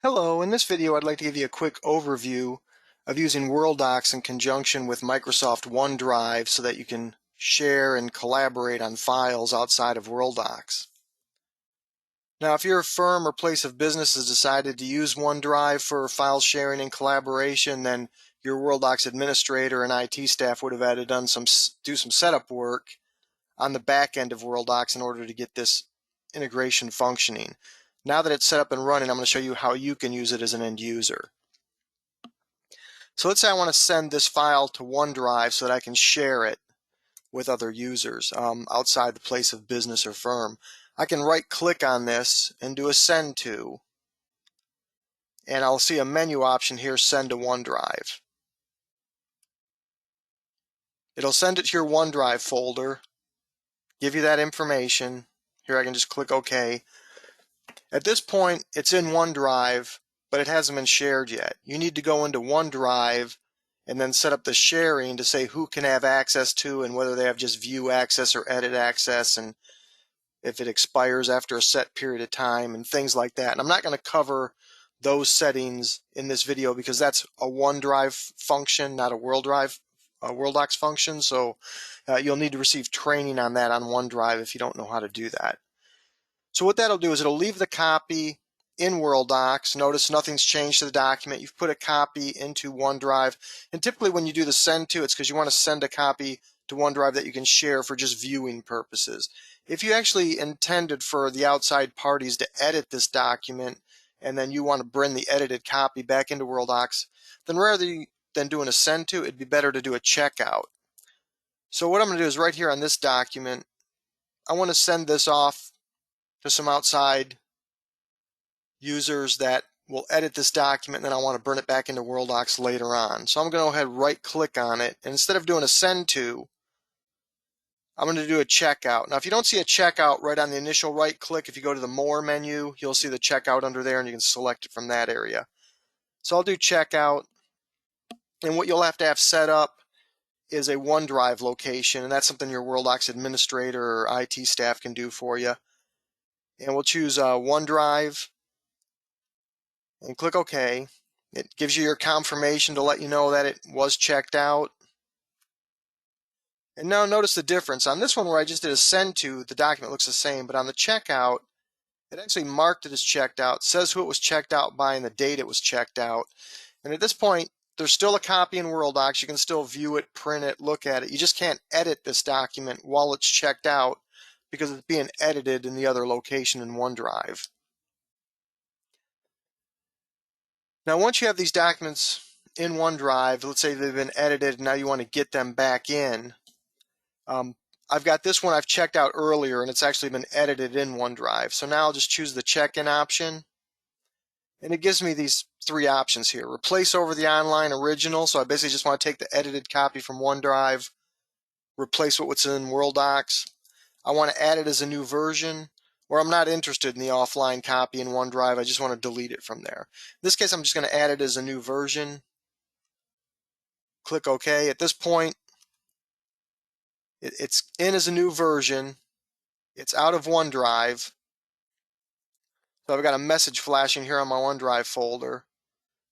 Hello, in this video I'd like to give you a quick overview of using Worldox in conjunction with Microsoft OneDrive so that you can share and collaborate on files outside of Worldox. Now, if your firm or place of business has decided to use OneDrive for file sharing and collaboration, then your Worldox administrator and IT staff would have had to do some setup work on the back end of Worldox in order to get this integration functioning. Now that it's set up and running, I'm going to show you how you can use it as an end user. So let's say I want to send this file to OneDrive so that I can share it with other users outside the place of business or firm. I can right-click on this and do a send to, and I'll see a menu option here, send to OneDrive. It'll send it to your OneDrive folder, give you that information. Here I can just click OK. At this point, it's in OneDrive, but it hasn't been shared yet. You need to go into OneDrive and then set up the sharing to say who can have access to and whether they have just view access or edit access, and if it expires after a set period of time and things like that. And I'm not going to cover those settings in this video because that's a OneDrive function, not a Worldox function. So you'll need to receive training on that on OneDrive if you don't know how to do that. So what that'll do is it'll leave the copy in Worldox. Notice nothing's changed to the document. You've put a copy into OneDrive. And typically when you do the send to, it's because you want to send a copy to OneDrive that you can share for just viewing purposes. If you actually intended for the outside parties to edit this document and then you want to bring the edited copy back into Worldox, then rather than doing a send to, it'd be better to do a checkout. So what I'm going to do is right here on this document, I want to send this off to some outside users that will edit this document, and then I want to burn it back into Worldox later on. So I'm going to go ahead and right click on it, and instead of doing a send to, I'm going to do a checkout. Now if you don't see a checkout right on the initial right click, if you go to the more menu, you'll see the checkout under there and you can select it from that area. So I'll do checkout, and what you'll have to have set up is a OneDrive location, and that's something your Worldox administrator or IT staff can do for you. And we'll choose OneDrive and click OK. It gives you your confirmation to let you know that it was checked out. And now notice the difference. On this one where I just did a send to, the document looks the same, but on the checkout, it actually marked it as checked out, says who it was checked out by and the date it was checked out. And at this point, there's still a copy in Worldox. You can still view it, print it, look at it. You just can't edit this document while it's checked out because it's being edited in the other location in OneDrive. Now, once you have these documents in OneDrive, let's say they've been edited and now you want to get them back in. I've got this one I've checked out earlier and it's actually been edited in OneDrive. So now I'll just choose the check-in option. And it gives me these three options here. Replace over the online original. So I basically just want to take the edited copy from OneDrive, replace what's in Worldox. I want to add it as a new version, or I'm not interested in the offline copy in OneDrive. I just want to delete it from there. In this case, I'm just going to add it as a new version. Click OK. At this point, it's in as a new version. It's out of OneDrive. So I've got a message flashing here on my OneDrive folder,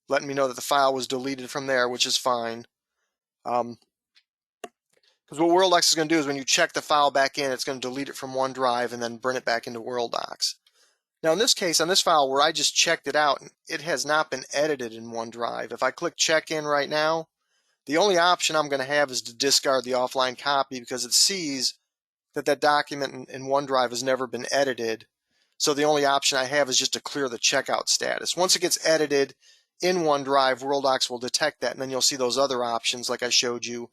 letting me know that the file was deleted from there, which is fine. Because what Worldox is going to do is when you check the file back in, it's going to delete it from OneDrive and then burn it back into Worldox. Now in this case, on this file where I just checked it out, it has not been edited in OneDrive. If I click check in right now, the only option I'm going to have is to discard the offline copy because it sees that that document in OneDrive has never been edited. So the only option I have is just to clear the checkout status. Once it gets edited in OneDrive, Worldox will detect that, and then you'll see those other options like I showed you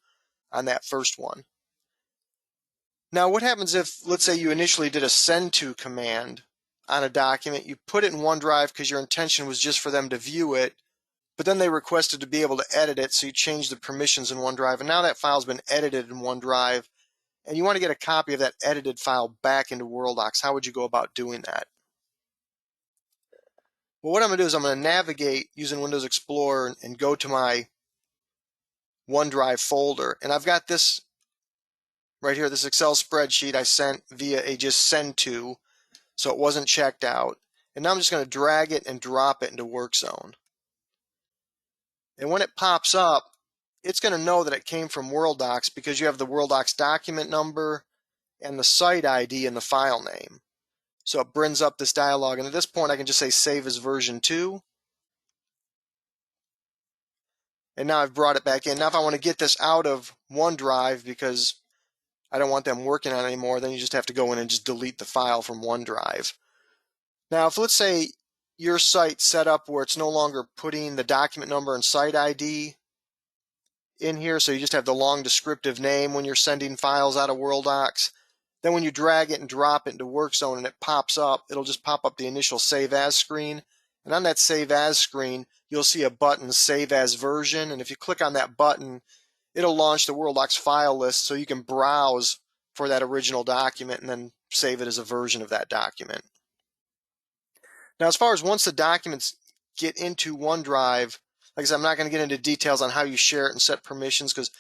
on that first one. Now what happens if, let's say you initially did a send to command on a document, you put it in OneDrive because your intention was just for them to view it, but then they requested to be able to edit it, so you change the permissions in OneDrive, and now that file's been edited in OneDrive, and you want to get a copy of that edited file back into Worldox. How would you go about doing that? Well, what I'm going to do is I'm going to navigate using Windows Explorer and go to my OneDrive folder. And I've got this right here, this Excel spreadsheet I sent via a just send to, so it wasn't checked out. And now I'm just going to drag it and drop it into Work Zone. And when it pops up, it's going to know that it came from Worldox because you have the Worldox document number and the site ID and the file name. So it brings up this dialog, and at this point I can just say save as version 2. And now I've brought it back in. Now if I want to get this out of OneDrive because I don't want them working on it anymore, then you just have to go in and just delete the file from OneDrive. Now if let's say your site's set up where it's no longer putting the document number and site ID in here, so you just have the long descriptive name when you're sending files out of Worldox, then when you drag it and drop it into WorkZone and it pops up, it'll just pop up the initial Save As screen. And on that Save As screen, you'll see a button, Save As Version. And if you click on that button, it'll launch the Worldox file list so you can browse for that original document and then save it as a version of that document. Now, as far as once the documents get into OneDrive, like I said, I'm not going to get into details on how you share it and set permissions because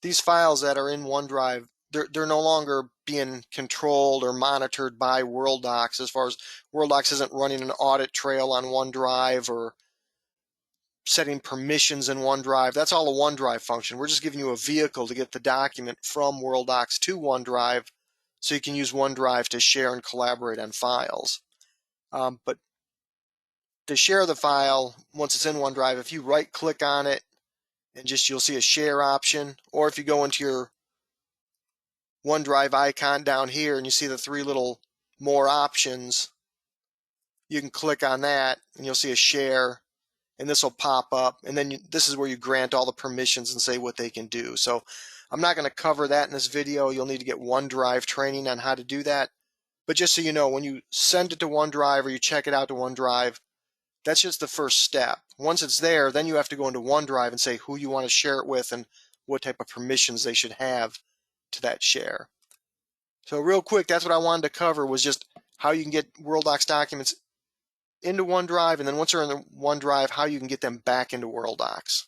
these files that are in OneDrive, they're no longer being controlled or monitored by Worldox, as far as Worldox isn't running an audit trail on OneDrive or setting permissions in OneDrive. That's all a OneDrive function. We're just giving you a vehicle to get the document from Worldox to OneDrive so you can use OneDrive to share and collaborate on files. But to share the file, once it's in OneDrive, if you right-click on it and you'll see a share option, or if you go into your OneDrive icon down here and you see the 3 little more options, you can click on that and you'll see a share, and this will pop up, and then this is where you grant all the permissions and say what they can do. So I'm not going to cover that in this video. You'll need to get OneDrive training on how to do that. But just so you know, when you send it to OneDrive or you check it out to OneDrive, that's just the first step. Once it's there, then you have to go into OneDrive and say who you want to share it with and what type of permissions they should have to that share. So real quick, that's what I wanted to cover, was just how you can get Worldox documents into OneDrive, and then once they're in the OneDrive, how you can get them back into Worldox.